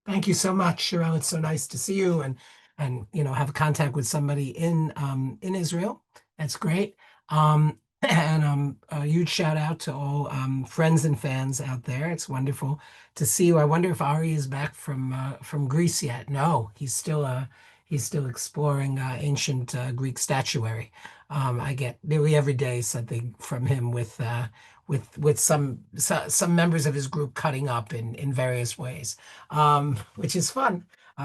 Thank you so much, Sherelle. It's so nice to see you and have contact with somebody in Israel. That's great. And a huge shout out to all friends and fans out there. It's wonderful to see you. I wonder if Ari is back from Greece yet. No, he's still exploring ancient Greek statuary. I get nearly every day something from him with some members of his group cutting up in various ways, which is fun.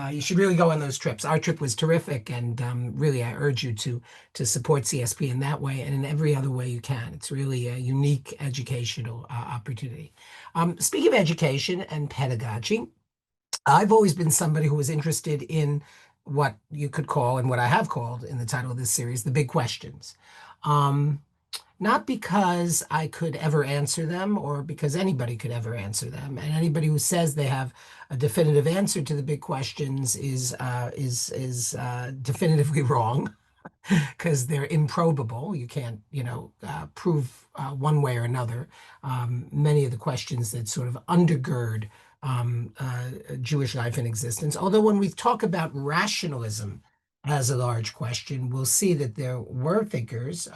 You should really go on those trips. Our trip was terrific, and really, I urge you to support CSP in that way and in every other way you can. It's really a unique educational opportunity. Speaking of education and pedagogy, I've always been somebody who was interested in what you could call, and what I have called in the title of this series, the big questions. Um, Not because I could ever answer them or because anybody could ever answer them. And anybody who says they have a definitive answer to the big questions is definitively wrong because they're improbable. You can't, prove one way or another many of the questions that sort of undergird Jewish life and existence. Although when we talk about rationalism as a large question, we'll see that there were thinkers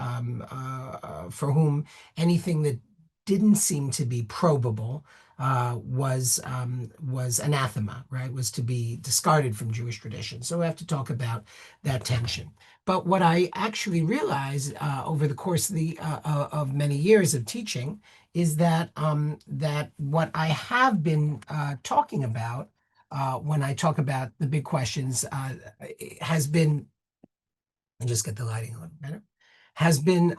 for whom anything that didn't seem to be probable was anathema, right? Was to be discarded from Jewish tradition. So we have to talk about that tension. But what I actually realized over the course of many years of teaching is that what I have been talking about when I talk about the big questions has been, and just get the lighting a little better, has been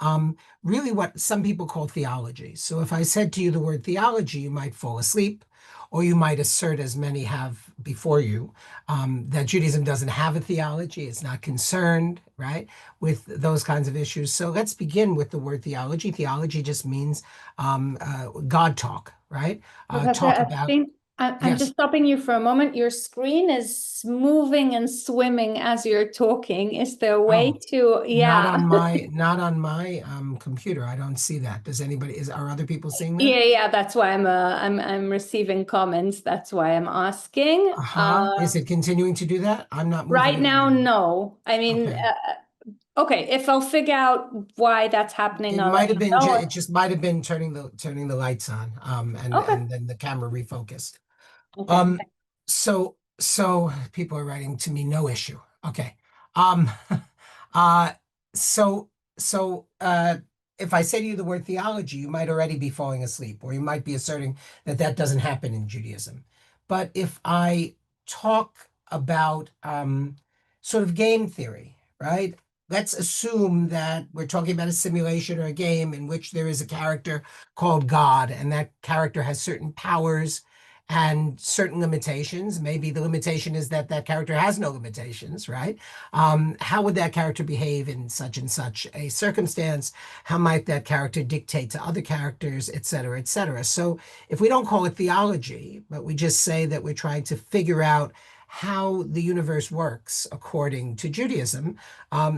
really what some people call theology. So if I said to you the word theology, you might fall asleep, or you might assert, as many have before you, that Judaism doesn't have a theology. It's not concerned, right, with those kinds of issues. So let's begin with the word theology. Theology just means God talk, right? Professor Talk about, Epstein, I'm just yes. stopping you for a moment. Your screen is moving and swimming as you're talking. Is there a way Oh, to, yeah. not on my computer. I don't see that. Are other people seeing that? Yeah, that's why I'm receiving comments. That's why I'm asking. Uh-huh. Is it continuing to do that? I'm not moving Right it now, around. no. I mean, Okay. okay, if I'll figure out why that's happening, It I'll let might have you been know. it just might have been turning the lights on Okay. and then the camera refocused. Okay. Um so people are writing to me no issue. Okay. Um uh so so if I say to you the word theology, you might already be falling asleep, or you might be asserting that that doesn't happen in Judaism. But if I talk about sort of game theory, right? Let's assume that we're talking about a simulation or a game in which there is a character called God, and that character has certain powers and certain limitations. Maybe the limitation is that that character has no limitations, right? How would that character behave in such and such a circumstance? How might that character dictate to other characters, et cetera, et cetera? So if we don't call it theology, but we just say that we're trying to figure out how the universe works according to Judaism,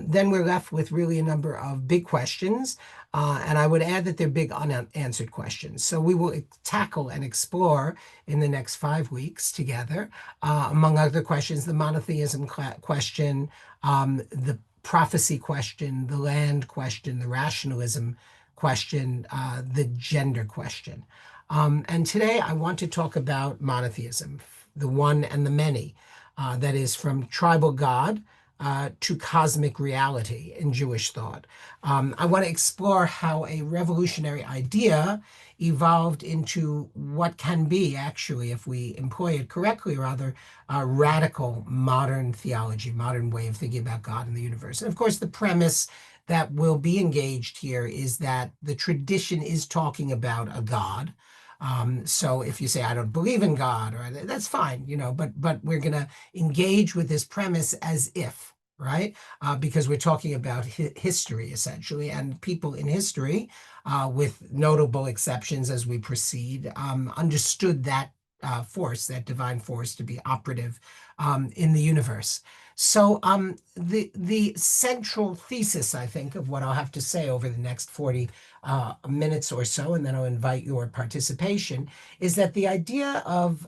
then we're left with really a number of big questions. And I would add that they're big unanswered questions. So we will tackle and explore in the next 5 weeks together, among other questions, the monotheism question, the prophecy question, the land question, the rationalism question, the gender question. And today I want to talk about monotheism, the one and the many, that is from tribal God to cosmic reality in Jewish thought. I want to explore how a revolutionary idea evolved into what can be, actually, if we employ it correctly, rather radical modern theology, modern way of thinking about God and the universe. And of course, the premise that will be engaged here is that the tradition is talking about a God. So if you say, I don't believe in God, or that's fine, but we're going to engage with this premise as if, right? Because we're talking about history, essentially, and people in history, with notable exceptions as we proceed, understood that force, that divine force, to be operative in the universe. So the central thesis, I think, of what I'll have to say over the next 40 minutes or so, and then I'll invite your participation, is that the idea of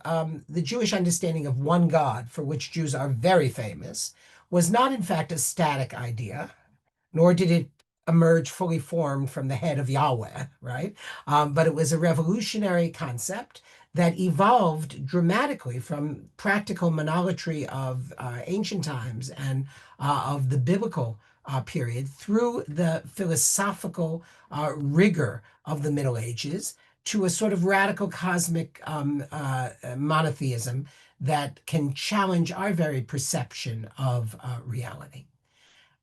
the Jewish understanding of one God, for which Jews are very famous, was not in fact a static idea, nor did it emerge fully formed from the head of Yahweh, right? But it was a revolutionary concept that evolved dramatically from practical monolatry of ancient times and of the biblical period through the philosophical rigor of the Middle Ages to a sort of radical cosmic monotheism that can challenge our very perception of reality.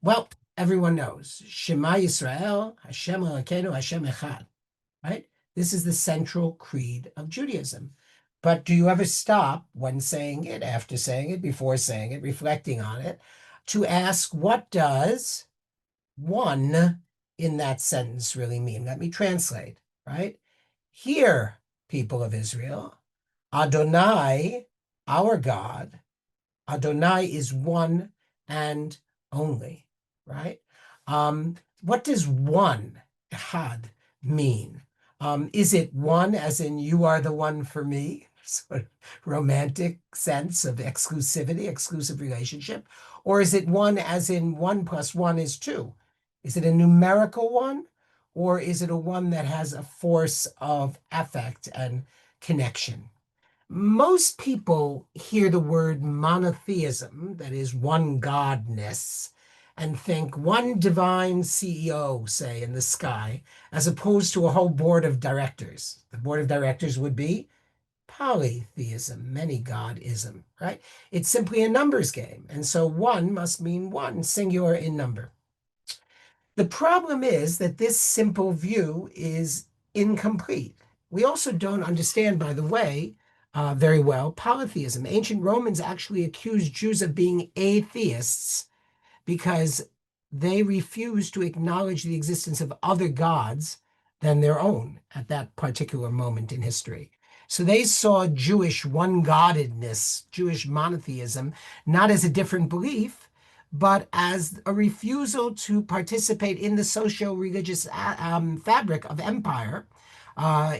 Well, everyone knows Shema Yisrael, Hashem Elokeinu, Hashem Echad, right? This is the central creed of Judaism. But do you ever stop when saying it, after saying it, before saying it, reflecting on it, to ask, what does one in that sentence really mean? Let me translate, right? Hear, people of Israel, Adonai, our God, Adonai is one and only, right? What does one, echad, mean? Is it one as in you are the one for me, sort of romantic sense of exclusivity, exclusive relationship? Or is it one as in 1 + 1 is 2? Is it a numerical one? Or is it a one that has a force of affect and connection? Most people hear the word monotheism, that is one godness, and think one divine CEO, say, in the sky, as opposed to a whole board of directors. The board of directors would be polytheism, many godism, right? It's simply a numbers game. And so one must mean one, singular in number. The problem is that this simple view is incomplete. We also don't understand, by the way, very well, polytheism. Ancient Romans actually accused Jews of being atheists because they refused to acknowledge the existence of other gods than their own at that particular moment in history. So they saw Jewish one-goddedness, Jewish monotheism, not as a different belief, but as a refusal to participate in the socio-religious fabric of empire,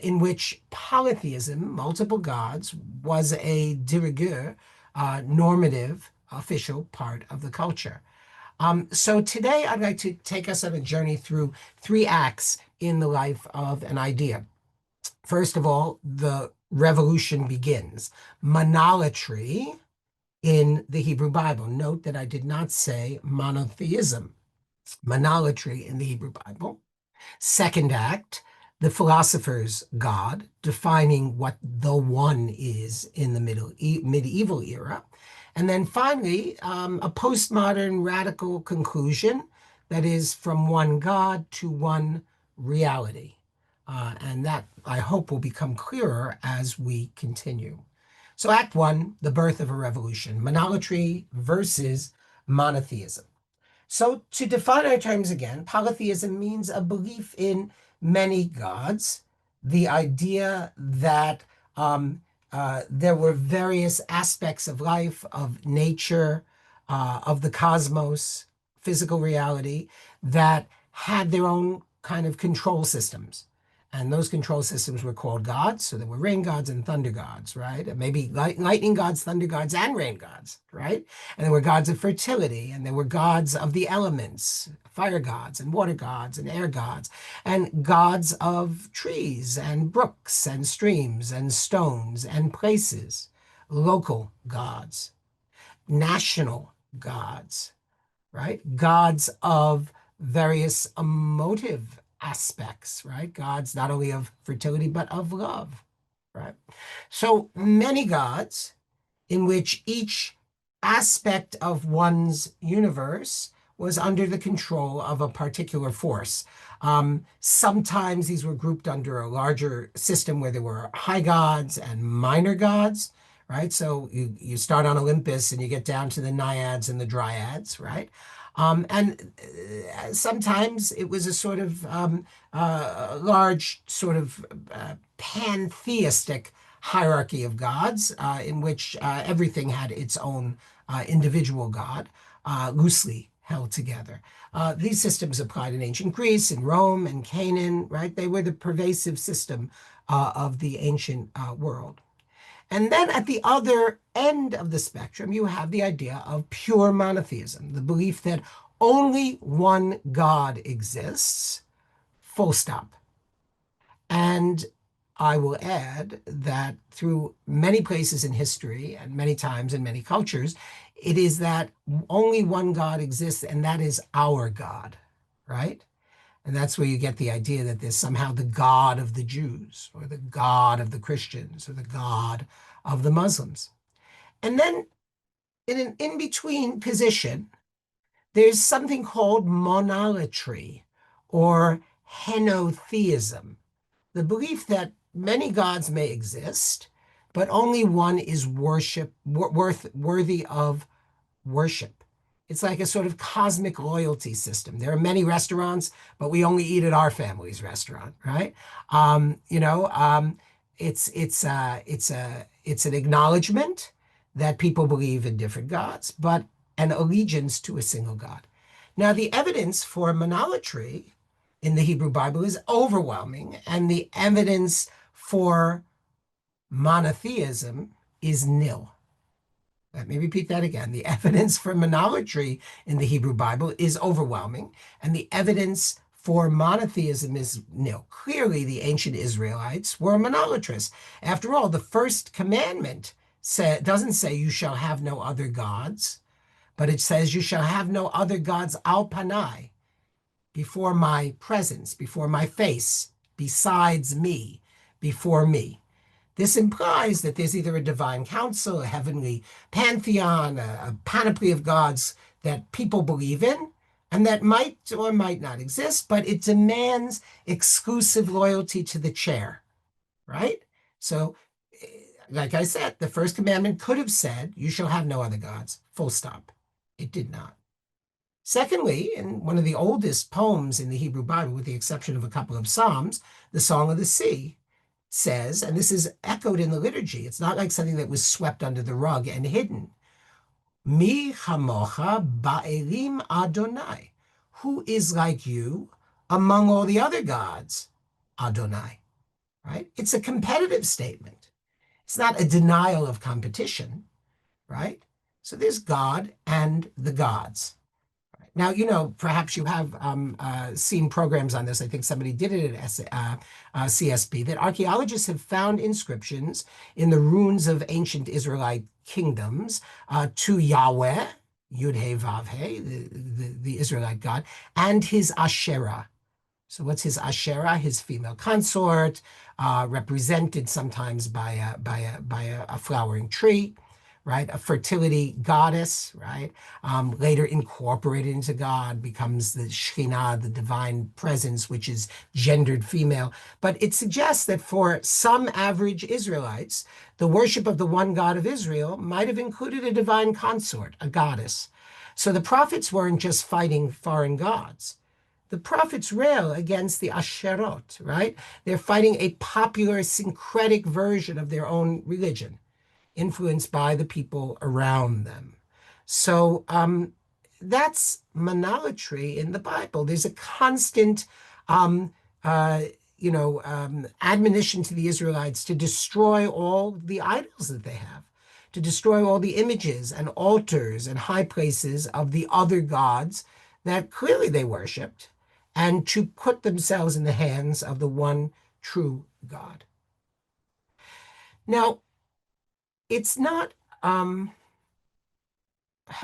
in which polytheism, multiple gods, was a de rigueur, normative, official part of the culture. So today I'd like to take us on a journey through 3 acts in the life of an idea. First of all, the revolution begins. Monolatry in the Hebrew Bible. Note that I did not say monotheism. Monolatry in the Hebrew Bible. Second act, the philosopher's God, defining what the one is in the medieval era. And then finally, a postmodern radical conclusion that is from one God to one reality. And that, I hope, will become clearer as we continue. So Act 1, the birth of a revolution, monolatry versus monotheism. So to define our terms again, polytheism means a belief in many gods, the idea that there were various aspects of life, of nature, of the cosmos, physical reality, that had their own kind of control systems. And those control systems were called gods. So there were rain gods and thunder gods, right? And maybe lightning gods, thunder gods, and rain gods, right? And there were gods of fertility, and there were gods of the elements, fire gods and water gods and air gods, and gods of trees and brooks and streams and stones and places, local gods, national gods, right? Gods of various emotive aspects, right? Gods not only of fertility, but of love, right? So many gods in which each aspect of one's universe was under the control of a particular force. Sometimes these were grouped under a larger system where there were high gods and minor gods, right? So you start on Olympus and you get down to the naiads and the dryads, right? And sometimes it was a sort of large sort of pantheistic hierarchy of gods in which everything had its own individual god, loosely held together. These systems applied in ancient Greece, in Rome, and Canaan, right? They were the pervasive system of the ancient world. And then at the other end of the spectrum, you have the idea of pure monotheism, the belief that only one God exists, full stop. And I will add that through many places in history and many times in many cultures, it is that only one God exists, and that is our God, right? And that's where you get the idea that there's somehow the God of the Jews, or the God of the Christians, or the God of the Muslims. And then in an in-between position, there's something called monolatry, or henotheism, the belief that many gods may exist, but only one is worthy of worship. It's like a sort of cosmic loyalty system. There are many restaurants, but we only eat at our family's restaurant, right? You know, it's an acknowledgement that people believe in different gods, but an allegiance to a single God. Now, the evidence for monolatry in the Hebrew Bible is overwhelming, and the evidence for monotheism is nil. Let me repeat that again. The evidence for monolatry in the Hebrew Bible is overwhelming, and the evidence for monotheism is nil. Clearly, the ancient Israelites were monolatrous. After all, the first commandment doesn't say you shall have no other gods, but it says you shall have no other gods al panai, before my presence, before my face, besides me, before me. This implies that there's either a divine council, a heavenly pantheon, a panoply of gods that people believe in, and that might or might not exist, but it demands exclusive loyalty to the chair, right? So, like I said, the first commandment could have said, you shall have no other gods, full stop. It did not. Secondly, in one of the oldest poems in the Hebrew Bible, with the exception of a couple of Psalms, the Song of the Sea says, and this is echoed in the liturgy, it's not like something that was swept under the rug and hidden. Mi chamocha ba'elim Adonai. Who is like you among all the other gods? Adonai, right? It's a competitive statement. It's not a denial of competition, right? So there's God and the gods. Now, you know, perhaps you have seen programs on this. I think somebody did it at CSB, that archaeologists have found inscriptions in the ruins of ancient Israelite kingdoms to Yahweh, Yud-He Vav-He, the Israelite god, and his Asherah. So what's his Asherah? His female consort, represented sometimes by a flowering tree, right? A fertility goddess, right? Later incorporated into God, becomes the Shekhinah, the divine presence, which is gendered female. But it suggests that for some average Israelites, the worship of the one God of Israel might have included a divine consort, a goddess. So the prophets weren't just fighting foreign gods. The prophets rail against the Asherot, right? They're fighting a popular syncretic version of their own religion, influenced by the people around them. So that's monolatry in the Bible. There's a constant, admonition to the Israelites to destroy all the idols that they have, to destroy all the images and altars and high places of the other gods that clearly they worshipped, and to put themselves in the hands of the one true God. Now, it's not, how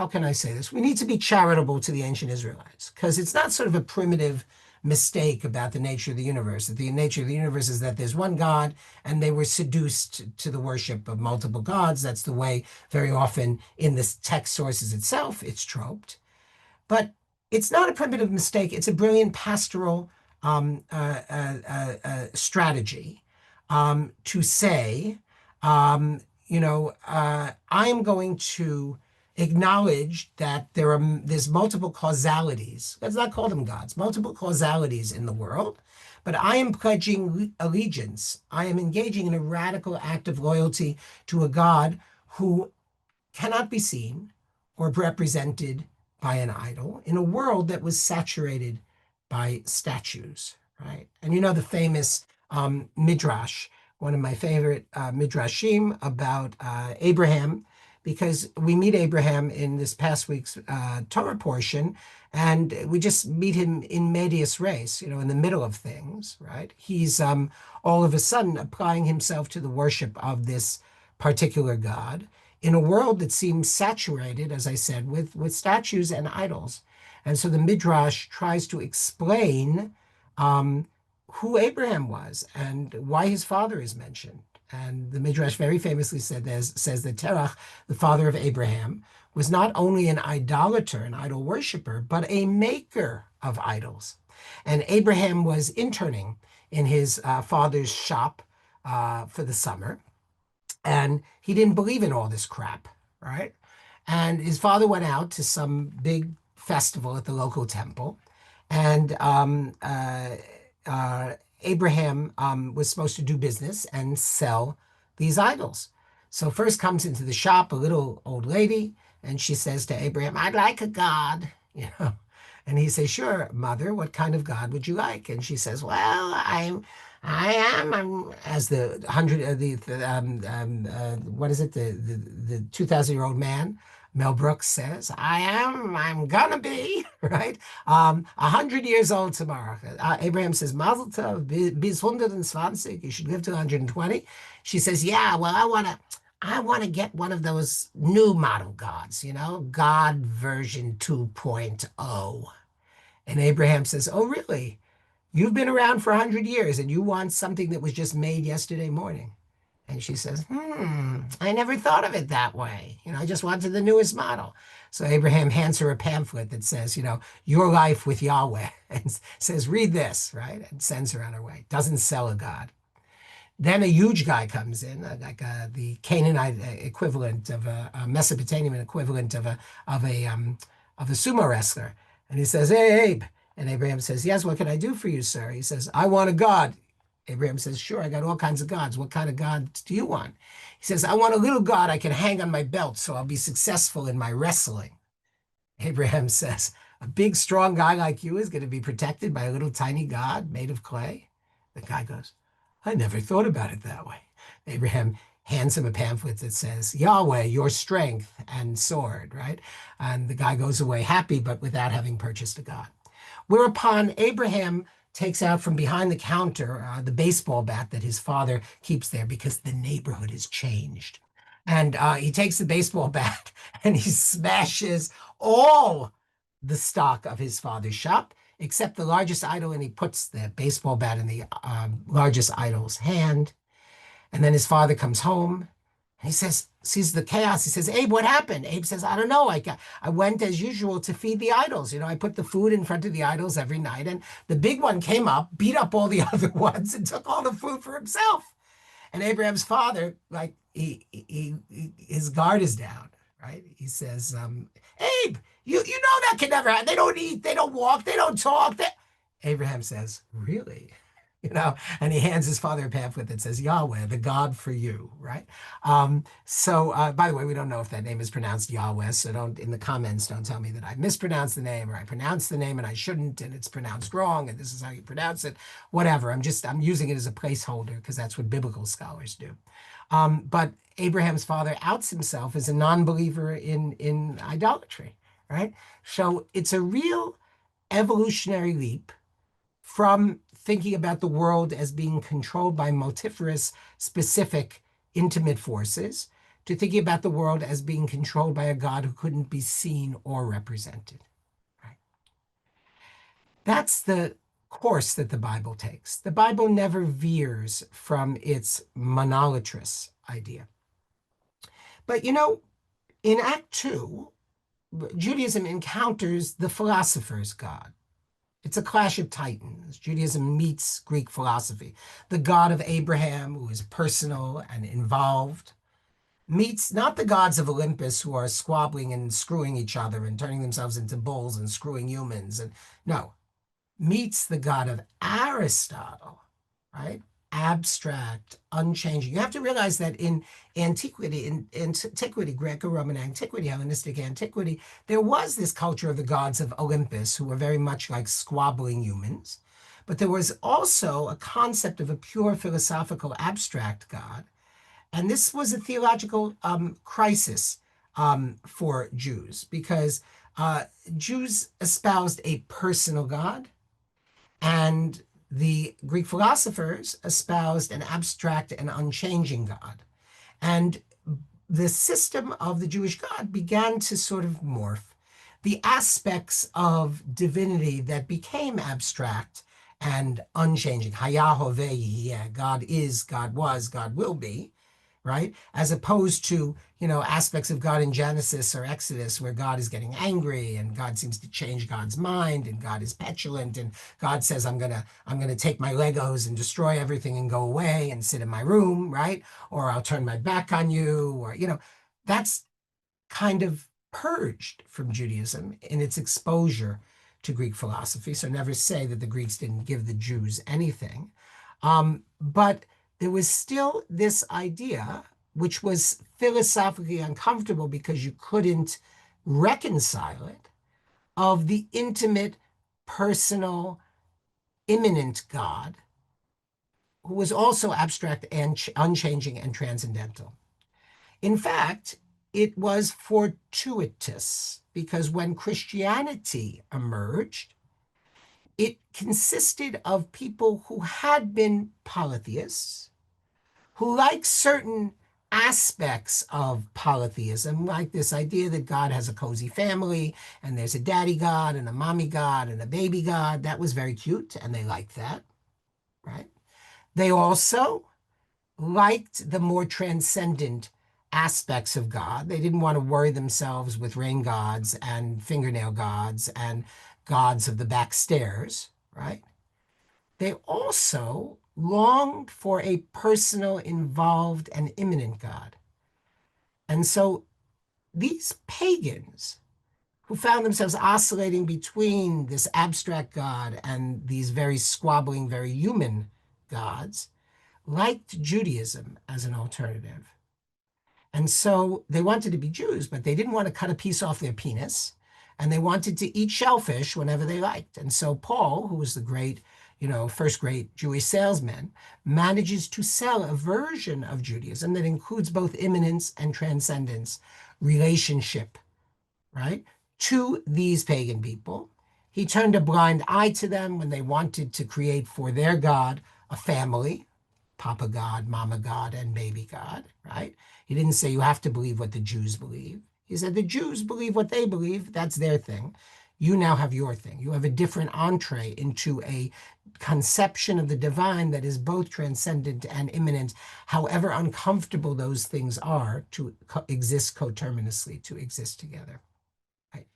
can I say this? We need to be charitable to the ancient Israelites, because it's not sort of a primitive mistake about the nature of the universe. That the nature of the universe is that there's one God, and they were seduced to the worship of multiple gods. That's the way very often in the text sources itself, it's troped. But it's not a primitive mistake. It's a brilliant pastoral strategy to say, I am going to acknowledge that there's multiple causalities. Let's not call them gods, multiple causalities in the world, but I am pledging allegiance. I am engaging in a radical act of loyalty to a God who cannot be seen or represented by an idol in a world that was saturated by statues, right? And you know the famous midrash, one of my favorite midrashim about Abraham, because we meet Abraham in this past week's Torah portion, and we just meet him in medias res, you know, in the middle of things, right? He's all of a sudden applying himself to the worship of this particular God in a world that seems saturated, as I said, with statues and idols. And so the Midrash tries to explain who Abraham was and why his father is mentioned. And the Midrash very famously says that Terach, the father of Abraham, was not only an idolater, an idol worshiper, but a maker of idols. And Abraham was interning in his father's shop for the summer, and he didn't believe in all this crap, right? And his father went out to some big festival at the local temple, and Abraham was supposed to do business and sell these idols. So first comes into the shop a little old lady, and she says to Abraham, "I'd like a god," you know. And he says, "Sure, mother, what kind of god would you like?" And she says, "Well, I'm as the hundred what is it, the 2,000-year-old man, Mel Brooks says, I'm gonna be," right, 100 years old tomorrow. Abraham says, "Mazel tov, bis 120, you should live to 120." She says, "Yeah, well, I want to get one of those new model gods, you know, God version 2.0." And Abraham says, "Oh, really? You've been around for 100 years and you want something that was just made yesterday morning?" And she says, I never thought of it that way. You know, I just wanted the newest model." So Abraham hands her a pamphlet that says, you know, "Your life with Yahweh," and says, "Read this," right? And sends her on her way. Doesn't sell a god. Then a huge guy comes in, the Canaanite equivalent of a Mesopotamian equivalent of a sumo wrestler, and he says, "Hey, Abe." And Abraham says, "Yes, what can I do for you, sir?" He says, "I want a god." Abraham says, "Sure, I got all kinds of gods. What kind of god do you want?" He says, "I want a little god I can hang on my belt so I'll be successful in my wrestling." Abraham says, "A big, strong guy like you is going to be protected by a little tiny god made of clay?" The guy goes, "I never thought about it that way." Abraham hands him a pamphlet that says, "Yahweh, your strength and sword," right? And the guy goes away happy, but without having purchased a god. Whereupon Abraham takes out from behind the counter the baseball bat that his father keeps there because the neighborhood has changed. And he takes the baseball bat and he smashes all the stock of his father's shop except the largest idol, and he puts the baseball bat in the largest idol's hand. And then his father comes home and he says, sees the chaos. He says, "Abe, what happened?" Abe says, "I don't know. I went as usual to feed the idols. You know, I put the food in front of the idols every night, and the big one came up, beat up all the other ones, and took all the food for himself." And Abraham's father, like his guard is down, right? He says, "Abe, you know that can never happen. They don't eat, they don't walk, they don't talk." Abraham says, "Really?" You know, and he hands his father a pamphlet that says, "Yahweh, the God for you," right? By the way, we don't know if that name is pronounced Yahweh, so don't, in the comments, don't tell me that I mispronounced the name or I pronounced the name and I shouldn't, and it's pronounced wrong, and this is how you pronounce it. Whatever. I'm using it as a placeholder because that's what biblical scholars do. But Abraham's father outs himself as a non-believer in idolatry, right? So it's a real evolutionary leap from thinking about the world as being controlled by multifarious, specific, intimate forces to thinking about the world as being controlled by a God who couldn't be seen or represented. Right? That's the course that the Bible takes. The Bible never veers from its monolatrous idea. But you know, in Act 2, Judaism encounters the philosopher's God. It's a clash of titans. Judaism meets Greek philosophy. The God of Abraham, who is personal and involved, meets not the gods of Olympus who are squabbling and screwing each other and turning themselves into bulls and screwing humans. And no, meets the God of Aristotle, right? Abstract, unchanging. You have to realize that in antiquity, Greco-Roman antiquity, Hellenistic antiquity, there was this culture of the gods of Olympus who were very much like squabbling humans. But there was also a concept of a pure philosophical abstract God. And this was a theological crisis for Jews because Jews espoused a personal God, and the Greek philosophers espoused an abstract and unchanging God. And the system of the Jewish God began to sort of morph. The aspects of divinity that became abstract and unchanging, Hayah Hoveh, God is, God was, God will be, right? As opposed to, aspects of God in Genesis or Exodus where God is getting angry and God seems to change God's mind and God is petulant and God says, I'm gonna take my Legos and destroy everything and go away and sit in my room, right? Or I'll turn my back on you, or, that's kind of purged from Judaism in its exposure to Greek philosophy. So never say that the Greeks didn't give the Jews anything. But there was still this idea, which was philosophically uncomfortable because you couldn't reconcile it, of the intimate, personal, immanent God, who was also abstract and unchanging and transcendental. In fact, it was fortuitous because when Christianity emerged, it consisted of people who had been polytheists, who like certain aspects of polytheism, like this idea that God has a cozy family and there's a daddy God and a mommy God and a baby God. That was very cute, and they liked that, right? They also liked the more transcendent aspects of God. They didn't want to worry themselves with rain gods and fingernail gods and gods of the back stairs, right? They also longed for a personal, involved, and immanent God. And so these pagans who found themselves oscillating between this abstract God and these very squabbling, very human gods liked Judaism as an alternative. And so they wanted to be Jews, but they didn't want to cut a piece off their penis. And they wanted to eat shellfish whenever they liked. And so Paul, who was the great, first great Jewish salesman, manages to sell a version of Judaism that includes both immanence and transcendence, relationship, right, to these pagan people. He turned a blind eye to them when they wanted to create for their God a family, Papa God, Mama God, and Baby God, right? He didn't say you have to believe what the Jews believe. He said the Jews believe what they believe. That's their thing. You now have your thing. You have a different entree into a conception of the divine that is both transcendent and immanent, however uncomfortable those things are to exist coterminously, to exist together. Right?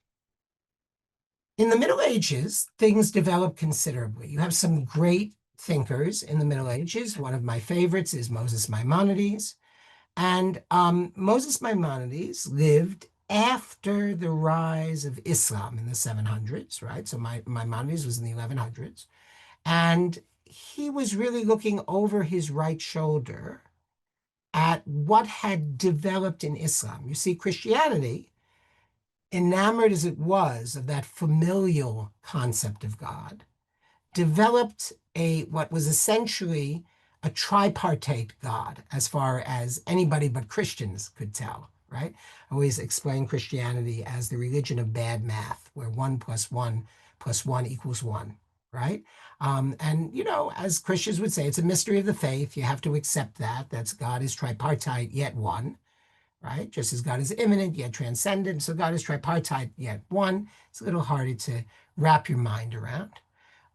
In the Middle Ages, things develop considerably. You have some great thinkers in the Middle Ages. One of my favorites is Moses Maimonides. And Moses Maimonides lived after the rise of Islam in the 700s, right? So Maimonides was in the 1100s. And he was really looking over his right shoulder at what had developed in Islam. You see, Christianity, enamored as it was of that familial concept of God, developed what was essentially a tripartite God, as far as anybody but Christians could tell, right? I always explain Christianity as the religion of bad math, where 1 + 1 + 1 = 1, right? And, as Christians would say, it's a mystery of the faith. You have to accept that. That's God is tripartite, yet one, right? Just as God is immanent, yet transcendent. So God is tripartite, yet one. It's a little harder to wrap your mind around.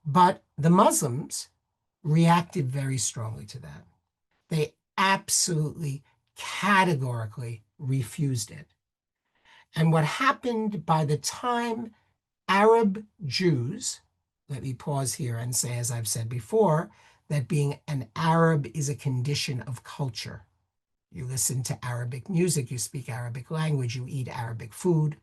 But the Muslims reacted very strongly to that. They absolutely, categorically refused it. And what happened by the time Arab Jews, let me pause here and say, as I've said before, that being an Arab is a condition of culture. You listen to Arabic music, you speak Arabic language, you eat Arabic food,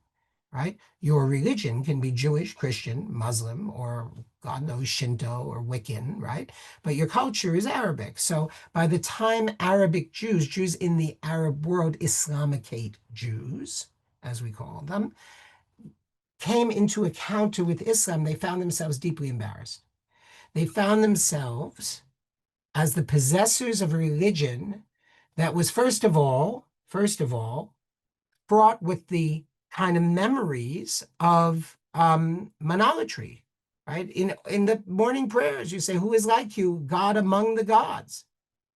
right? Your religion can be Jewish, Christian, Muslim, or God knows, Shinto or Wiccan, right? But your culture is Arabic. So by the time Arabic Jews, Jews in the Arab world, Islamicate Jews, as we call them, came into encounter with Islam, they found themselves deeply embarrassed. They found themselves as the possessors of a religion that was, first of all, fraught with the kind of memories of monolatry, right? In the morning prayers, you say, "Who is like you, God among the gods?"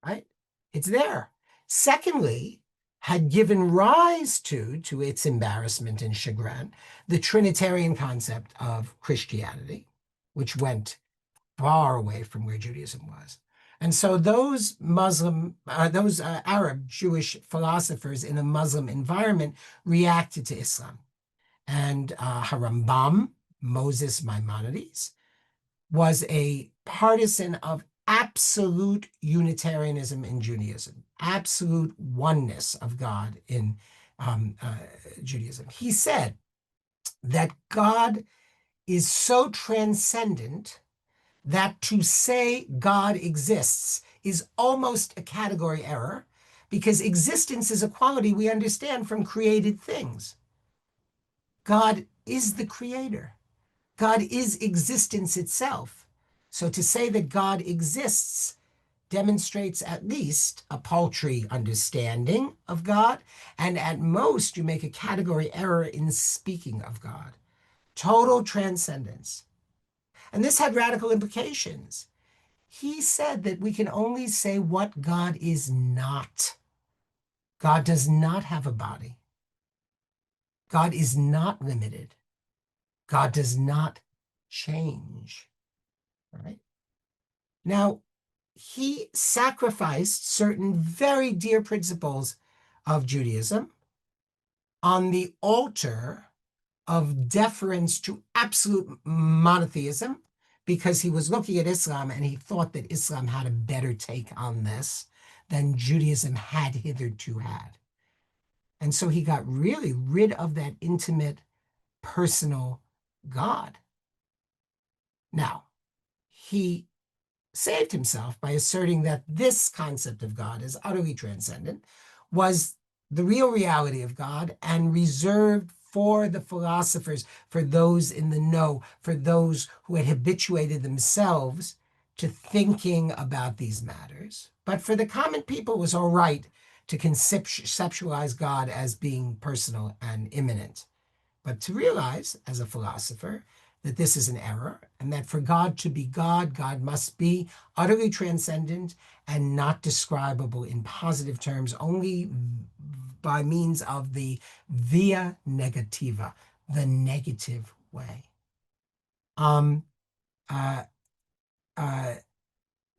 Right? It's there. Secondly, had given rise to its embarrassment and chagrin, the Trinitarian concept of Christianity, which went far away from where Judaism was. And so those Arab Jewish philosophers in a Muslim environment reacted to Islam. And Harambam, Moses Maimonides, was a partisan of absolute Unitarianism in Judaism, absolute oneness of God in Judaism. He said that God is so transcendent that to say God exists is almost a category error, because existence is a quality we understand from created things. God is the creator. God is existence itself. So to say that God exists demonstrates at least a paltry understanding of God, and at most you make a category error in speaking of God. Total transcendence. And this had radical implications. He said that we can only say what God is not. God does not have a body. God is not limited. God does not change. Right? Now, he sacrificed certain very dear principles of Judaism on the altar of deference to absolute monotheism, because he was looking at Islam and he thought that Islam had a better take on this than Judaism had hitherto had. And so he got really rid of that intimate, personal God. Now, he saved himself by asserting that this concept of God as utterly transcendent was the real reality of God and reserved for the philosophers, for those in the know, for those who had habituated themselves to thinking about these matters. But for the common people, it was all right to conceptualize God as being personal and immanent. But to realize, as a philosopher, that this is an error, and that for God to be God, God must be utterly transcendent and not describable in positive terms, only by means of the via negativa, the negative way. Um, uh, uh,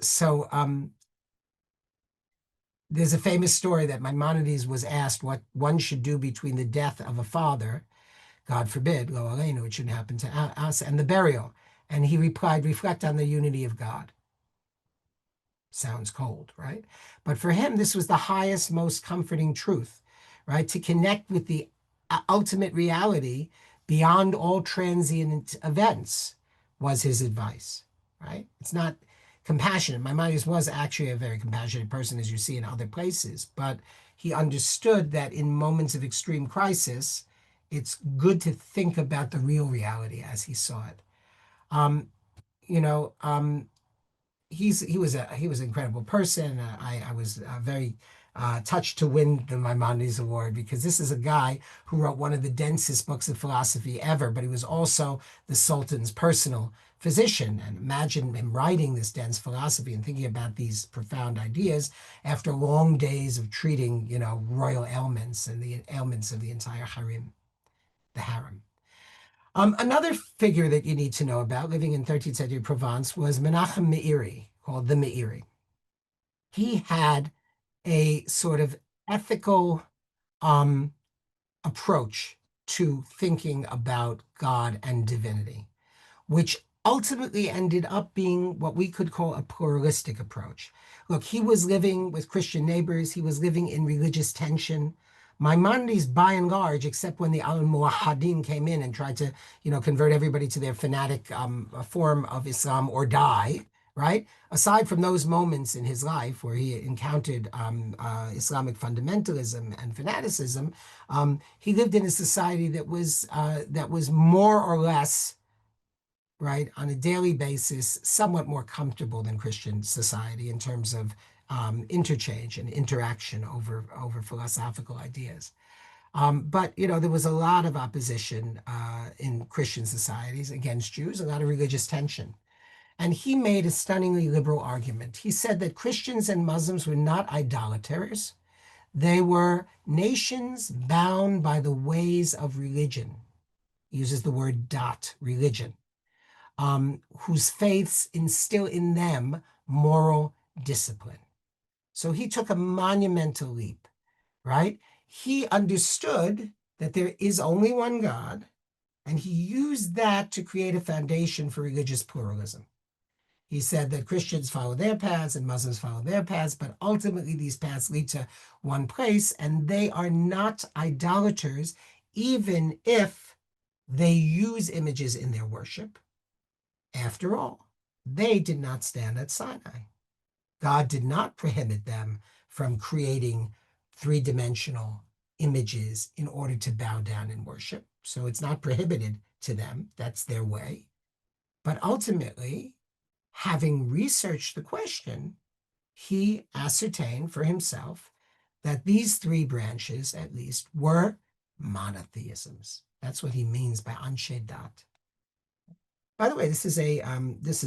so there's a famous story that Maimonides was asked what one should do between the death of a father, God forbid, lo aleinu, it shouldn't happen to us, and the burial. And he replied, reflect on the unity of God. Sounds cold, right? But for him, this was the highest, most comforting truth, right? To connect with the ultimate reality beyond all transient events was his advice, right? It's not compassionate. Maimonides was actually a very compassionate person, as you see in other places, but he understood that in moments of extreme crisis, it's good to think about the real reality as he saw it. Um, you know, he was an incredible person. I was very touched to win the Maimonides Award, because this is a guy who wrote one of the densest books of philosophy ever, but he was also the Sultan's personal physician. And imagine him writing this dense philosophy and thinking about these profound ideas after long days of treating, royal ailments and the ailments of the entire harem, the harem. Another figure that you need to know about living in 13th century Provence was Menachem Meiri, called the Meiri. He had a sort of ethical approach to thinking about God and divinity, which ultimately ended up being what we could call a pluralistic approach. Look, he was living with Christian neighbors. He was living in religious tension. Maimonides, by and large, except when the al-Muwahhidin came in and tried to, convert everybody to their fanatic form of Islam or die, right? Aside from those moments in his life where he encountered Islamic fundamentalism and fanaticism, he lived in a society that was more or less, right, on a daily basis, somewhat more comfortable than Christian society in terms of interchange and interaction over philosophical ideas. But there was a lot of opposition in Christian societies against Jews, a lot of religious tension. And he made a stunningly liberal argument. He said that Christians and Muslims were not idolaters. They were nations bound by the ways of religion. He uses the word dot, religion, whose faiths instill in them moral discipline. So he took a monumental leap, right? He understood that there is only one God, and he used that to create a foundation for religious pluralism. He said that Christians follow their paths and Muslims follow their paths, but ultimately these paths lead to one place, and they are not idolaters, even if they use images in their worship. After all, they did not stand at Sinai. God did not prohibit them from creating three-dimensional images in order to bow down and worship. So it's not prohibited to them. That's their way. But ultimately, having researched the question, he ascertained for himself that these three branches, at least, were monotheisms. That's what he means by Anshe Dat. By the way, this is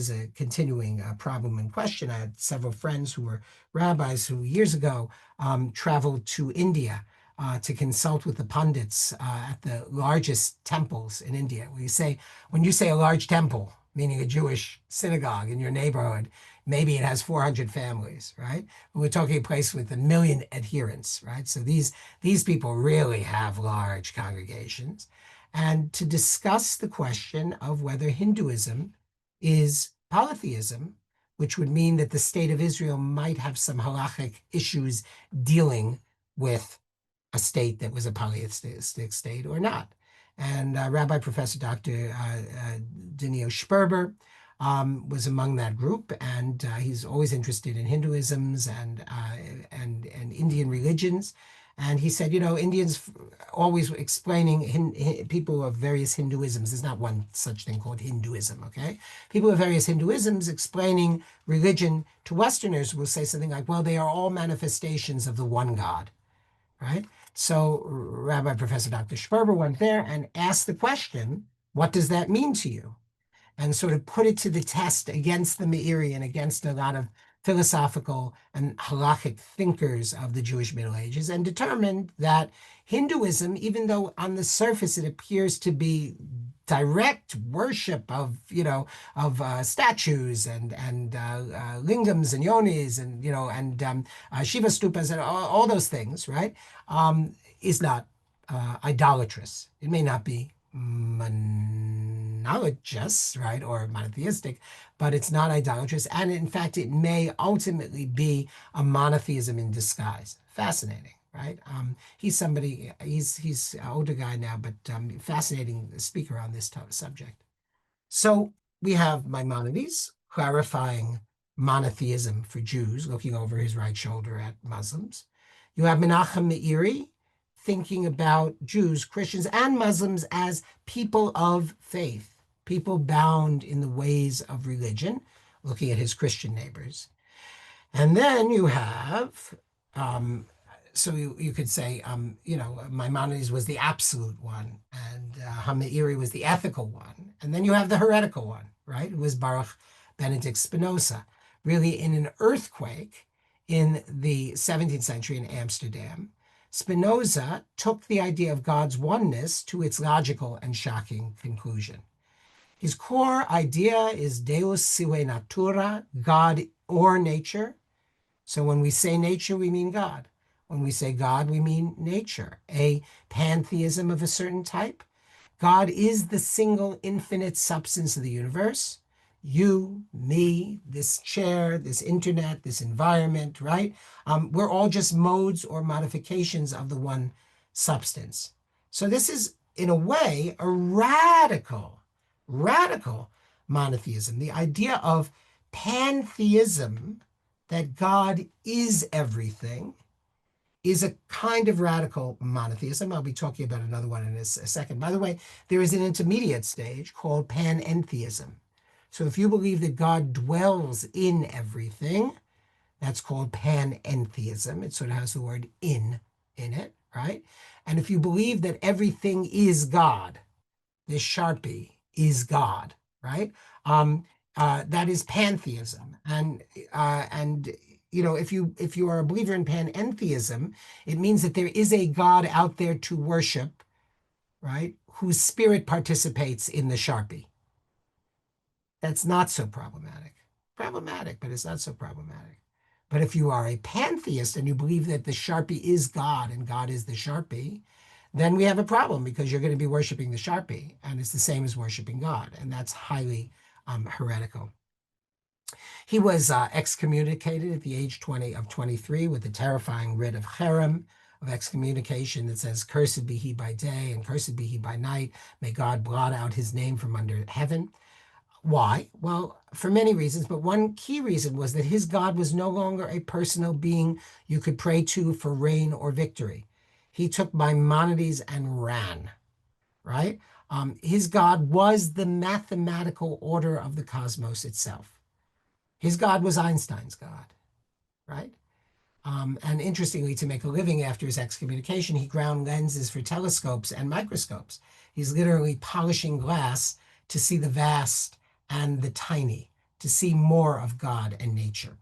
a continuing problem and question. I had several friends who were rabbis who years ago traveled to India to consult with the pundits at the largest temples in India. When you say a large temple, meaning a Jewish synagogue in your neighborhood, maybe it has 400 families, right? We're talking a place with 1 million adherents, right? So these people really have large congregations. And to discuss the question of whether Hinduism is polytheism, which would mean that the state of Israel might have some halachic issues dealing with a state that was a polytheistic state or not. And Rabbi Professor Dr. Daniel Sperber was among that group, and he's always interested in Hinduisms and Indian religions. And he said, Indians always explaining people of various Hinduisms. There's not one such thing called Hinduism, okay? People of various Hinduisms explaining religion to Westerners will say something like, well, they are all manifestations of the one God, right? So Rabbi Professor Dr. Sperber went there and asked the question, what does that mean to you? And sort of put it to the test against the Meiri and against a lot of philosophical and halachic thinkers of the Jewish Middle Ages, and determined that Hinduism, even though on the surface it appears to be direct worship of statues and lingams and yonis and Shiva stupas and all those things, right, is not idolatrous. It may not be monologous, right, or monotheistic, but it's not idolatrous. And in fact, it may ultimately be a monotheism in disguise. Fascinating, right? He's an older guy now, but fascinating speaker on this subject. So we have Maimonides clarifying monotheism for Jews, looking over his right shoulder at Muslims. You have Menachem Meiri thinking about Jews, Christians, and Muslims as people of faith, people bound in the ways of religion, looking at his Christian neighbors. And then you have, so you could say, Maimonides was the absolute one, and Meiri was the ethical one. And then you have the heretical one, right? It was Baruch Benedict Spinoza, really in an earthquake in the 17th century in Amsterdam. Spinoza took the idea of God's oneness to its logical and shocking conclusion. His core idea is Deus sive natura, God or nature. So when we say nature, we mean God. When we say God, we mean nature, a pantheism of a certain type. God is the single infinite substance of the universe. You, me, this chair, this internet, this environment, right? We're all just modes or modifications of the one substance. So this is, in a way, a radical monotheism. The idea of pantheism, that God is everything, is a kind of radical monotheism. I'll be talking about another one in a second. By the way, there is an intermediate stage called panentheism. So if you believe that God dwells in everything, that's called panentheism. It sort of has the word in it, right? And if you believe that everything is God, this Sharpie is God, right? That is pantheism. And if you are a believer in panentheism, it means that there is a God out there to worship, right? Whose spirit participates in the Sharpie. That's not so problematic. Problematic, but it's not so problematic. But if you are a pantheist and you believe that the Sharpie is God and God is the Sharpie, then we have a problem because you're going to be worshiping the Sharpie, and it's the same as worshiping God, and that's highly heretical. He was excommunicated at the age 23 with the terrifying writ of cherem, of excommunication that says, "Cursed be he by day and cursed be he by night. May God blot out his name from under heaven." Why? Well, for many reasons, but one key reason was that his God was no longer a personal being you could pray to for reign or victory. He took Maimonides and ran, right? His God was the mathematical order of the cosmos itself. His God was Einstein's God, right? And interestingly, to make a living after his excommunication, he ground lenses for telescopes and microscopes. He's literally polishing glass to see the vast and the tiny, to see more of God and nature.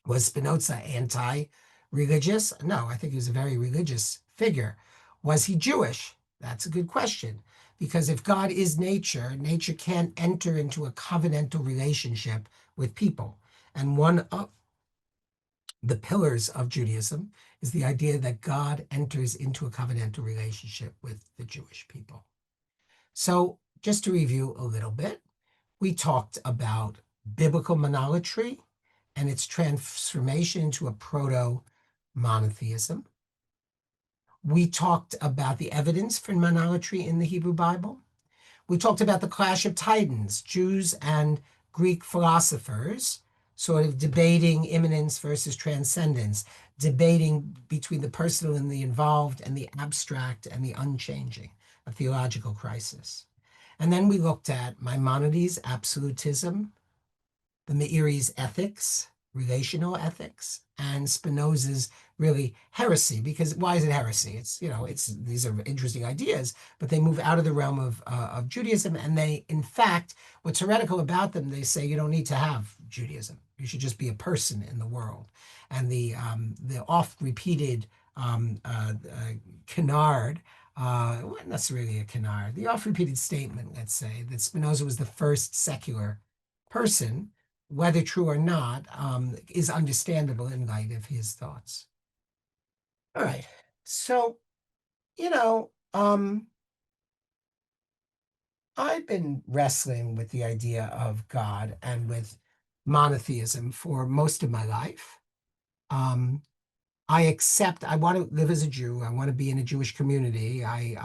Was Spinoza anti-religious? No, I think he was a very religious figure. Was he Jewish? That's a good question. Because if God is nature, nature can't enter into a covenantal relationship with people. And one of the pillars of Judaism is the idea that God enters into a covenantal relationship with the Jewish people. So just to review a little bit, we talked about biblical monolatry and its transformation into a proto-monotheism. We talked about the evidence for monolatry in the Hebrew Bible. We talked about the clash of titans, Jews and Greek philosophers, sort of debating immanence versus transcendence, debating between the personal and the involved and the abstract and the unchanging, a theological crisis. And then we looked at Maimonides' absolutism, the Meiri's ethics, relational ethics, and Spinoza's really heresy. Because why is it heresy? These are interesting ideas, but they move out of the realm of Judaism, and they, in fact, what's heretical about them, they say you don't need to have Judaism. You should just be a person in the world. And the oft-repeated canard, not necessarily a canard, the oft-repeated statement, let's say, that Spinoza was the first secular person, whether true or not, is understandable in light of his thoughts. All right. So, I've been wrestling with the idea of God and with monotheism for most of my life. I want to live as a Jew. I want to be in a Jewish community. I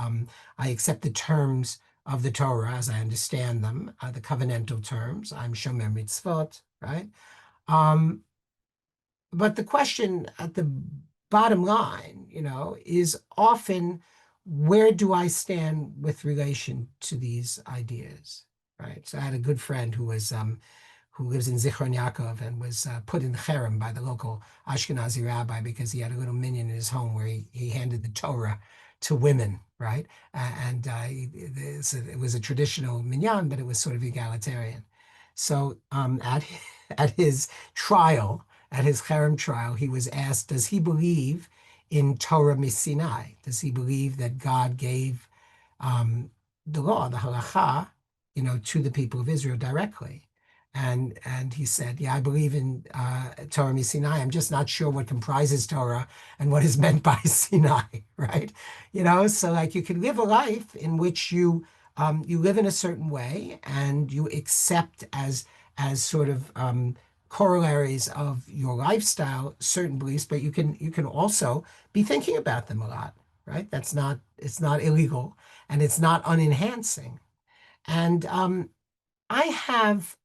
accept the terms of the Torah as I understand them, the covenantal terms. I'm shomer mitzvot, right? But the question at the bottom line, is often, where do I stand with relation to these ideas, right? So I had a good friend who lives in Zichron Yaakov and was put in cherem by the local Ashkenazi rabbi because he had a little minyan in his home where he handed the Torah to women, right? It was a traditional minyan, but it was sort of egalitarian. So at his trial, at his cherem trial, he was asked, does he believe in Torah Misinai? Does he believe that God gave the law, the halakha, to the people of Israel directly? And he said, yeah, I believe in Torah Misinai. I'm just not sure what comprises Torah and what is meant by Sinai, right? So like you can live a life in which you live in a certain way and you accept as sort of corollaries of your lifestyle certain beliefs, but you can also be thinking about them a lot, right? It's not illegal, and it's not unenhancing. And I have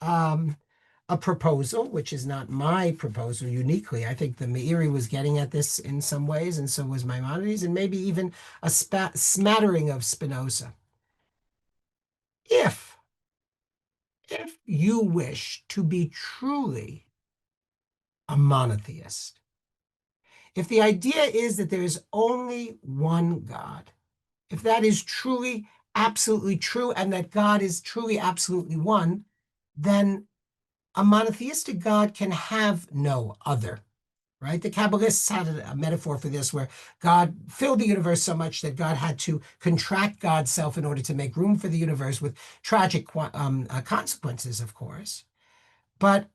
a proposal, which is not my proposal uniquely. I think the Meiri was getting at this in some ways, and so was Maimonides, and maybe even a smattering of Spinoza. If you wish to be truly a monotheist, if the idea is that there is only one God, if that is truly, absolutely true, and that God is truly, absolutely one, then a monotheistic God can have no other, right? The Kabbalists had a metaphor for this where God filled the universe so much that God had to contract God's self in order to make room for the universe with tragic consequences, of course. But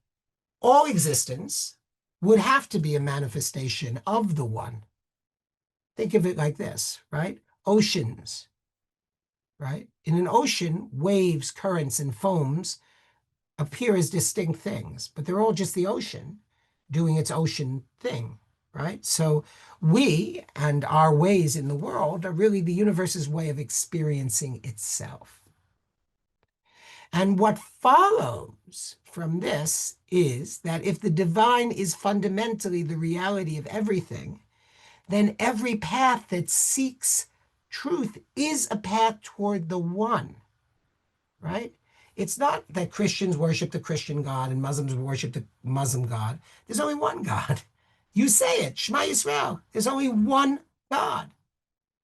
all existence would have to be a manifestation of the one. Think of it like this, right? Oceans, right? In an ocean, waves, currents, and foams appear as distinct things, but they're all just the ocean doing its ocean thing, right? So we and our ways in the world are really the universe's way of experiencing itself. And what follows from this is that if the divine is fundamentally the reality of everything, then every path that seeks truth is a path toward the one, right? It's not that Christians worship the Christian God and Muslims worship the Muslim God. There's only one God. You say it, Shema Yisrael. There's only one God.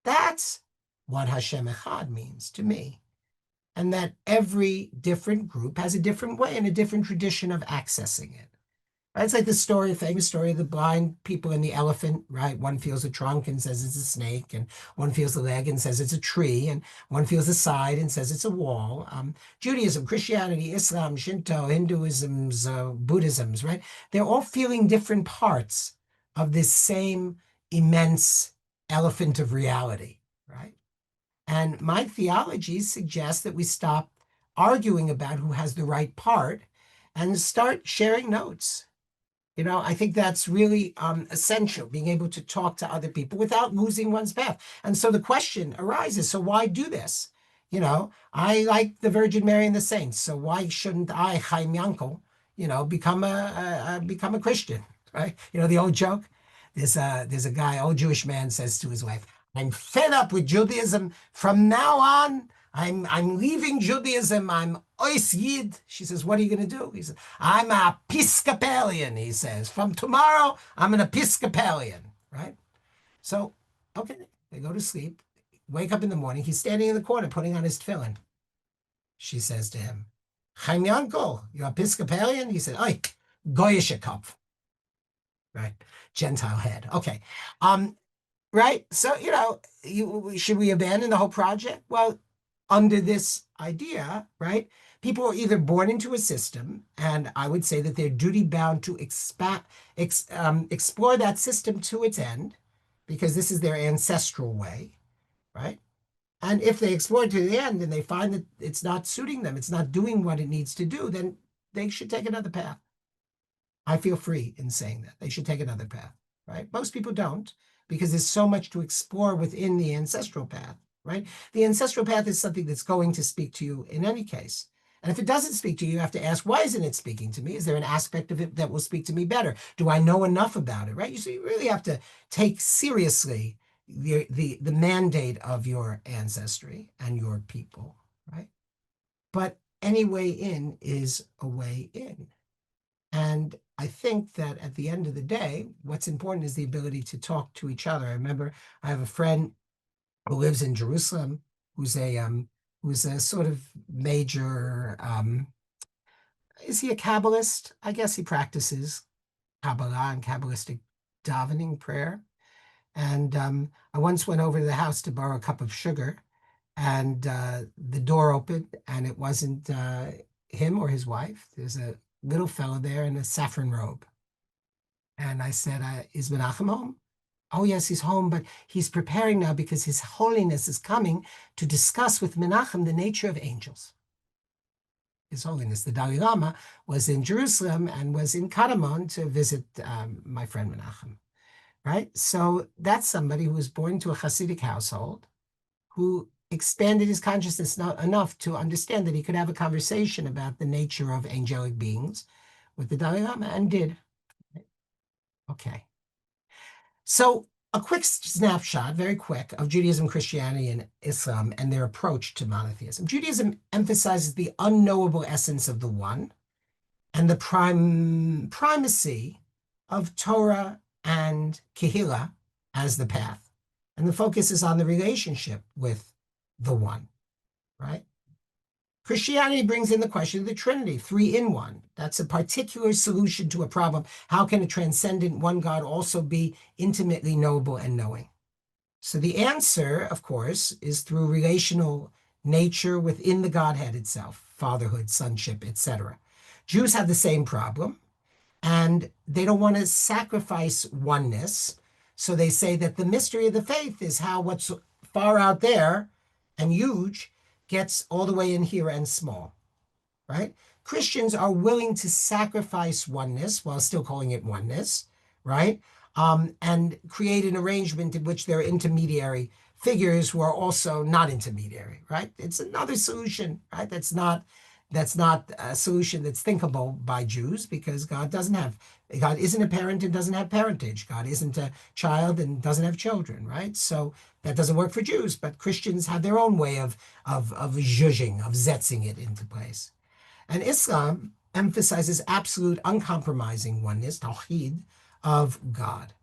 That's what Hashem Echad means to me. And that every different group has a different way and a different tradition of accessing it. Right? It's like the famous story of the blind people and the elephant, right? One feels the trunk and says it's a snake, and one feels the leg and says it's a tree, and one feels the side and says it's a wall. Judaism, Christianity, Islam, Shinto, Hinduisms, Buddhisms, right? They're all feeling different parts of this same immense elephant of reality, right? And my theology suggests that we stop arguing about who has the right part and start sharing notes. I think that's really essential, being able to talk to other people without losing one's path. And so the question arises, so why do this? I like the Virgin Mary and the saints, so why shouldn't I, Chaim Yankel, become a Christian, right? The old joke. There's a guy, old Jewish man, says to his wife, "I'm fed up with Judaism. From now on, I'm leaving Judaism. I'm Ois Yid." She says, "What are you going to do?" He says, "I'm a Episcopalian," he says. "From tomorrow, I'm an Episcopalian," right? So, okay, they go to sleep, wake up in the morning. He's standing in the corner putting on his tefillin. She says to him, "Chaim Yankel, you're Episcopalian?" He said, "Oi, Goyische Kopf," right? Gentile head. Okay. Right? So, should we abandon the whole project? Well, under this idea, right? People are either born into a system, and I would say that they're duty bound to explore that system to its end, because this is their ancestral way, right? And if they explore it to the end and they find that it's not suiting them, it's not doing what it needs to do, then they should take another path. I feel free in saying that. They should take another path, right? Most people don't, because there's so much to explore within the ancestral path, right? The ancestral path is something that's going to speak to you in any case. And if it doesn't speak to you, you have to ask, why isn't it speaking to me? Is there an aspect of it that will speak to me better? Do I know enough about it, right? So you really have to take seriously the mandate of your ancestry and your people, right? But any way in is a way in. And I think that at the end of the day, what's important is the ability to talk to each other. I remember I have a friend who lives in Jerusalem who's a sort of major, is he a Kabbalist? I guess he practices Kabbalah and Kabbalistic davening prayer. And I once went over to the house to borrow a cup of sugar, and the door opened, and it wasn't him or his wife. There's a little fellow there in a saffron robe. And I said, "Is Menachem home?" "Oh, yes, he's home, but he's preparing now because His Holiness is coming to discuss with Menachem the nature of angels." His Holiness, the Dalai Lama, was in Jerusalem and was in Kadamon to visit my friend Menachem. right? So that's somebody who was born into a Hasidic household who expanded his consciousness not enough to understand that he could have a conversation about the nature of angelic beings with the Dalai Lama, and did. Okay. So a quick snapshot, very quick, of Judaism, Christianity, and Islam and their approach to monotheism. Judaism emphasizes the unknowable essence of the one and the primacy of Torah and Kehillah as the path. And the focus is on the relationship with the one, right? Christianity brings in the question of the Trinity, three in one. That's a particular solution to a problem. How can a transcendent one God also be intimately knowable and knowing? So the answer, of course, is through relational nature within the Godhead itself, fatherhood, sonship, etc. Jews have the same problem, and they don't want to sacrifice oneness. So they say that the mystery of the faith is how what's far out there and huge gets all the way in here and small, right? Christians are willing to sacrifice oneness while still calling it oneness, right? And create an arrangement in which there are intermediary figures who are also not intermediary, right? It's another solution, right? That's not a solution that's thinkable by Jews, because God isn't a parent and doesn't have parentage. God isn't a child and doesn't have children, right? So that doesn't work for Jews, but Christians have their own way of zhuzhing, of zetzing it into place. And Islam emphasizes absolute uncompromising oneness, tawhid, of God,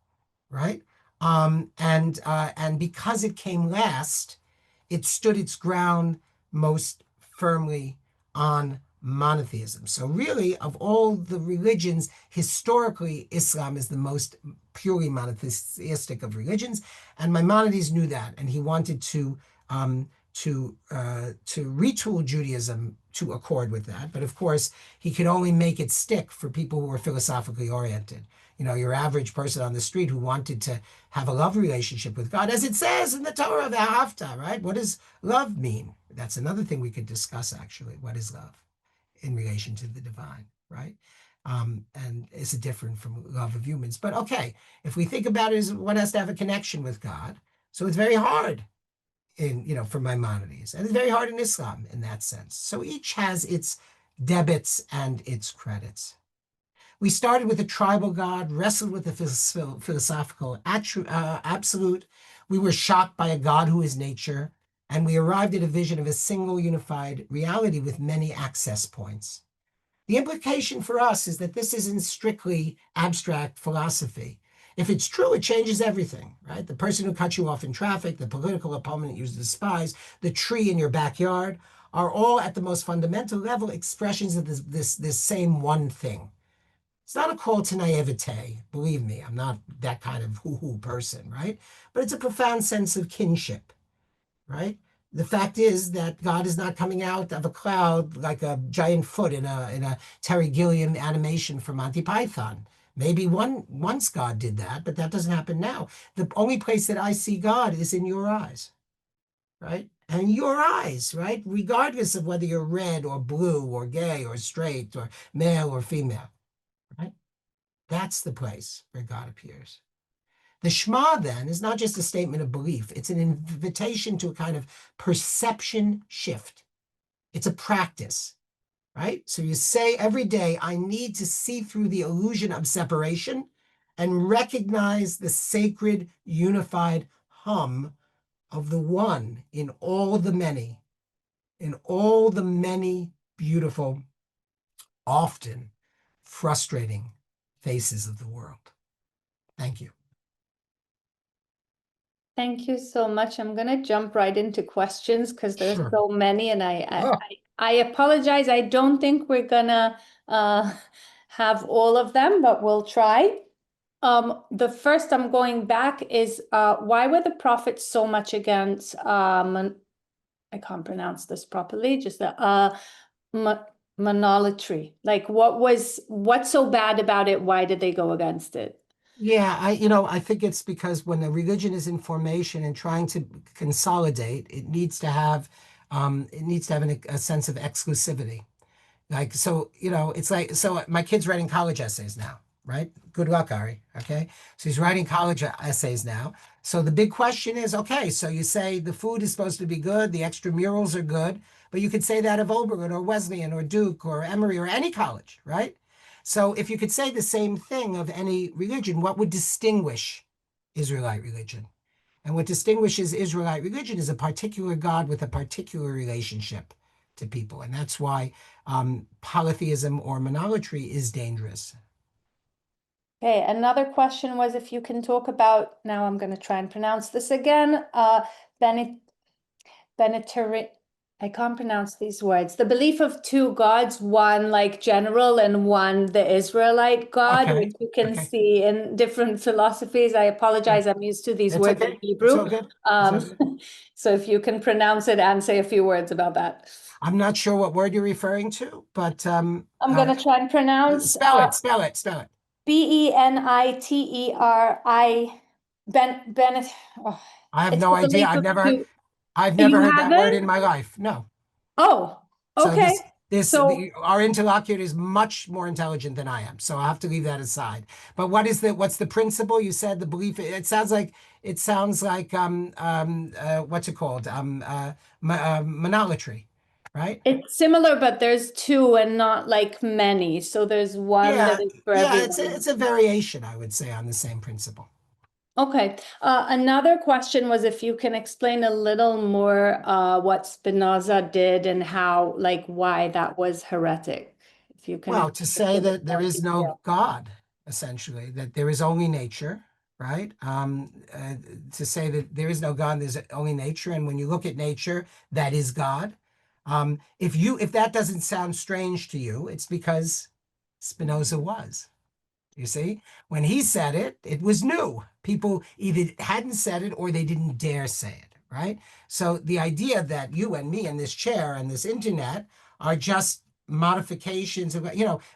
right? And because it came last, it stood its ground most firmly on monotheism. So really, of all the religions, historically, Islam is the most purely monotheistic of religions, and Maimonides knew that, and he wanted to retool Judaism to accord with that. But of course, he could only make it stick for people who were philosophically oriented. Your average person on the street who wanted to have a love relationship with God, as it says in the Torah of Ahavta, right? What does love mean? That's another thing we could discuss, actually. What is love in relation to the divine, right? And is it different from love of humans? But okay, if we think about it as one has to have a connection with God, so it's very hard for Maimonides, and it's very hard in Islam in that sense. So each has its debits and its credits. We started with a tribal God, wrestled with the philosophical absolute. We were shocked by a God who is nature, and we arrived at a vision of a single unified reality with many access points. The implication for us is that this isn't strictly abstract philosophy. If it's true, it changes everything, right? The person who cuts you off in traffic, the political opponent you despise, the tree in your backyard are all at the most fundamental level expressions of this same one thing. It's not a call to naivete. Believe me, I'm not that kind of hoo-hoo person, right? But it's a profound sense of kinship, right? The fact is that God is not coming out of a cloud like a giant foot in a Terry Gilliam animation from Monty Python. Maybe once God did that, but that doesn't happen now. The only place that I see God is in your eyes, right? And your eyes, right? Regardless of whether you're red or blue or gay or straight or male or female, right? That's the place where God appears. The Shema, then, is not just a statement of belief. It's an invitation to a kind of perception shift. It's a practice, right? So you say every day, I need to see through the illusion of separation and recognize the sacred, unified hum of the one in all the many beautiful, often frustrating faces of the world. Thank you. Thank you so much. I'm going to jump right into questions because there's Sure. so many, and I apologize. I don't think we're gonna have all of them, but we'll try. The first I'm going back is why were the prophets so much against I can't pronounce this properly, just monolatry. Like what's so bad about it? Why did they go against it? Yeah, I think it's because when a religion is in formation and trying to consolidate, it needs to have a sense of exclusivity. Like, so, it's like, so my kid's writing college essays now, right? Good luck, Ari. Okay. So he's writing college essays now. So the big question is, okay, so you say the food is supposed to be good, the extramurals are good, but you could say that of Oberlin or Wesleyan or Duke or Emory or any college, right? So if you could say the same thing of any religion, what would distinguish Israelite religion? And what distinguishes Israelite religion is a particular God with a particular relationship to people. And that's why polytheism or monolatry is dangerous. Okay, another question was if you can talk about, now I'm going to try and pronounce this again, Benit Benitari, I can't pronounce these words. The belief of two gods, one like general and one the Israelite God, Okay. which you can Okay. see in different philosophies. I Yeah. apologize, I'm used to these It's words in okay. It's all Hebrew. good. It's all good. So if you can pronounce it and say a few words about that. I'm not sure what word you're referring to, but I'm going to try and pronounce spell it, spell it, spell it. Beniteri. Bennett. Oh, I have it's no the idea. belief of two. I've never You heard that word in haven't? my life. No. Oh, So okay. So our interlocutor is much more intelligent than I am. So I have to leave that aside. But what's the principle? You said the belief. It sounds like what's it called? Monolatry, right? it's similar, but there's two and not like many. So there's one that Yeah, is for yeah. everyone. It's a variation, I would say, on the same principle. Okay. Another question was if you can explain a little more what Spinoza did and how, like, why that was heretic. If you can Well, to say give it that there more is no detail. God, essentially, that there is only nature, right? To say that there is no God, there's only nature, and when you look at nature, that is God. If that doesn't sound strange to you, it's because Spinoza was. You see, when he said it, it was new. People either hadn't said it or they didn't dare say it, right? So the idea that you and me and this chair and this internet are just modifications of,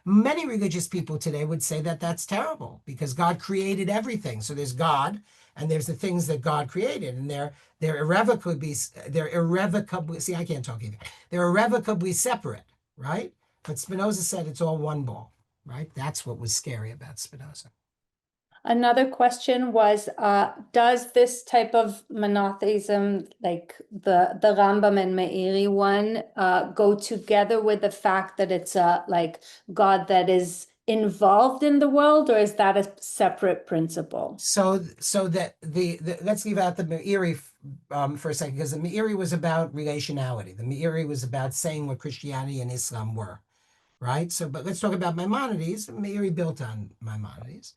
many religious people today would say that that's terrible because God created everything. So there's God and there's the things that God created, and they're irrevocably, see, I can't talk either. They're irrevocably separate, right? But Spinoza said it's all one ball. Right? That's what was scary about Spinoza. Another question was, does this type of monotheism, like the Rambam and Meiri one, go together with the fact that it's a like God that is involved in the world, or is that a separate principle? So that let's leave out the Meiri for a second, because the Meiri was about relationality. The Meiri was about saying what Christianity and Islam were, right? So, but let's talk about Maimonides. Meiri built on Maimonides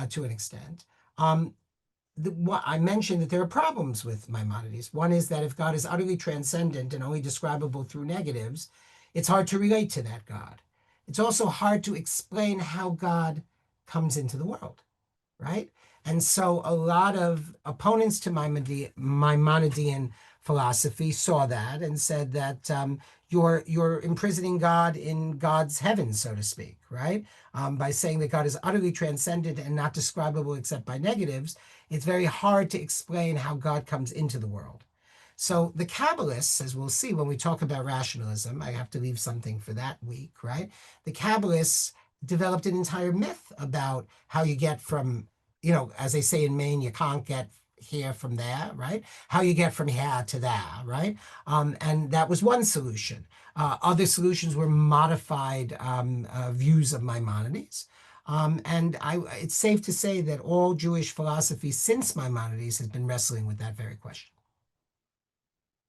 to an extent. What I mentioned that there are problems with Maimonides. One is that if God is utterly transcendent and only describable through negatives, it's hard to relate to that God. It's also hard to explain how God comes into the world, right? And so a lot of opponents to Maimonidean philosophy saw that and said that you're imprisoning God in God's heaven, so to speak, right? By saying that God is utterly transcendent and not describable except by negatives, it's very hard to explain how God comes into the world. So the Kabbalists, as we'll see when we talk about rationalism, I have to leave something for that week, right? The Kabbalists developed an entire myth about how you get from, as they say in Maine, you can't get here from there, right? How you get from here to there, right? And that was one solution. Other solutions were modified views of Maimonides. It's safe to say that all Jewish philosophy since Maimonides has been wrestling with that very question.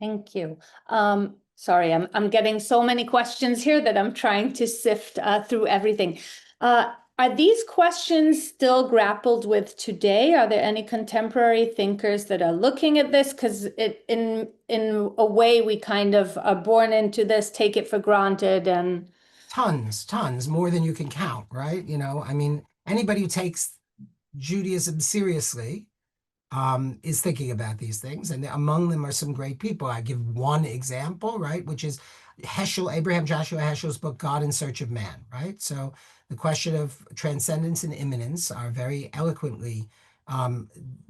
Thank you. Sorry, I'm getting so many questions here that I'm trying to sift through everything. Are these questions still grappled with today? Are there any contemporary thinkers that are looking at this? Because in a way, we kind of are born into this, take it for granted, and Tons, more than you can count, right? I mean, anybody who takes Judaism seriously is thinking about these things, and among them are some great people. I give one example, right, which is Abraham Joshua Heschel's book, God in Search of Man, right? So the question of transcendence and immanence are very eloquently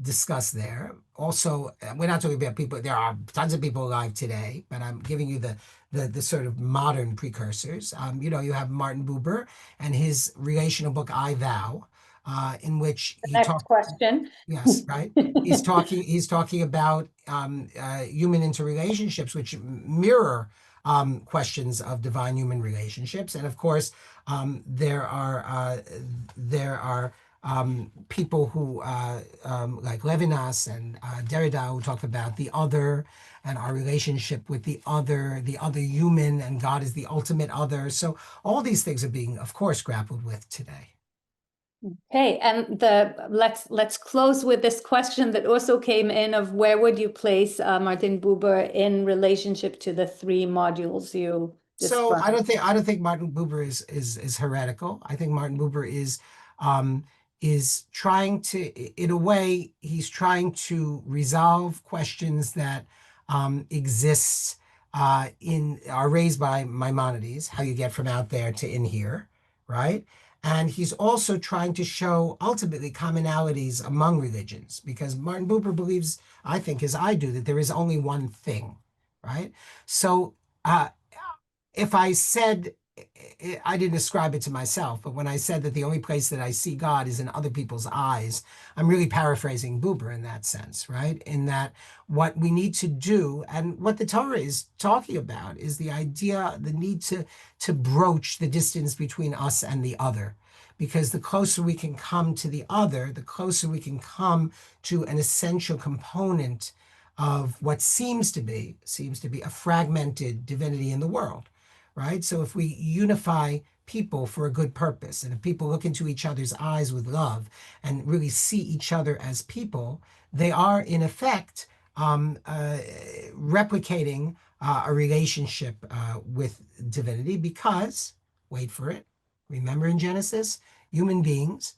discussed there. Also, we're not talking about people, there are tons of people alive today, but I'm giving you the sort of modern precursors. You have Martin Buber and his relational book, I Thou. in which he Next talks. question. Yes, right. He's talking about human interrelationships, which mirror questions of divine human relationships. And of course, there are people who like Levinas and Derrida who talk about the other and our relationship with the other human, and God is the ultimate other. So all these things are being, of course, grappled with today. Okay, and let's close with this question that also came in of where would you place Martin Buber in relationship to the three modules you So described? I don't think Martin Buber is heretical. I think Martin Buber is trying to, in a way, he's trying to resolve questions that exist are raised by Maimonides, how you get from out there to in here, right? And he's also trying to show ultimately commonalities among religions, because Martin Buber believes, I think, as I do, that there is only one thing, right? So if I said, I didn't ascribe it to myself, but when I said that the only place that I see God is in other people's eyes, I'm really paraphrasing Buber in that sense, right? In that what we need to do, and what the Torah is talking about, is the idea, the need to broach the distance between us and the other. Because the closer we can come to the other, the closer we can come to an essential component of what seems to be a fragmented divinity in the world, right? So if we unify people for a good purpose, and if people look into each other's eyes with love and really see each other as people, they are in effect replicating a relationship with divinity, because, wait for it, remember in Genesis, human beings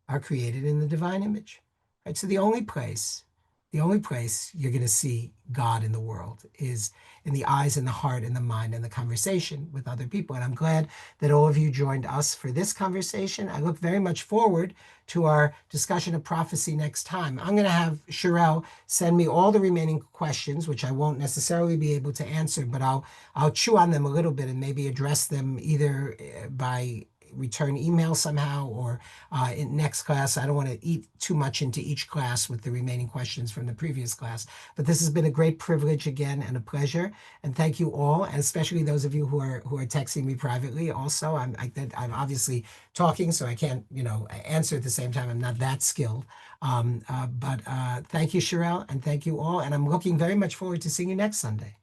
are created in the divine image, right? So the only place you're going to see God in the world is in the eyes and the heart and the mind and the conversation with other people. And I'm glad that all of you joined us for this conversation. I look very much forward to our discussion of prophecy next time. I'm going to have Sherelle send me all the remaining questions, which I won't necessarily be able to answer, but I'll chew on them a little bit and maybe address them either by return email somehow, or in next class. I don't want to eat too much into each class with the remaining questions from the previous class. But this has been a great privilege again and a pleasure. And thank you all, and especially those of you who are texting me privately. Also, I'm obviously talking, so I can't answer at the same time. I'm not that skilled. But thank you, Sherelle, and thank you all. And I'm looking very much forward to seeing you next Sunday.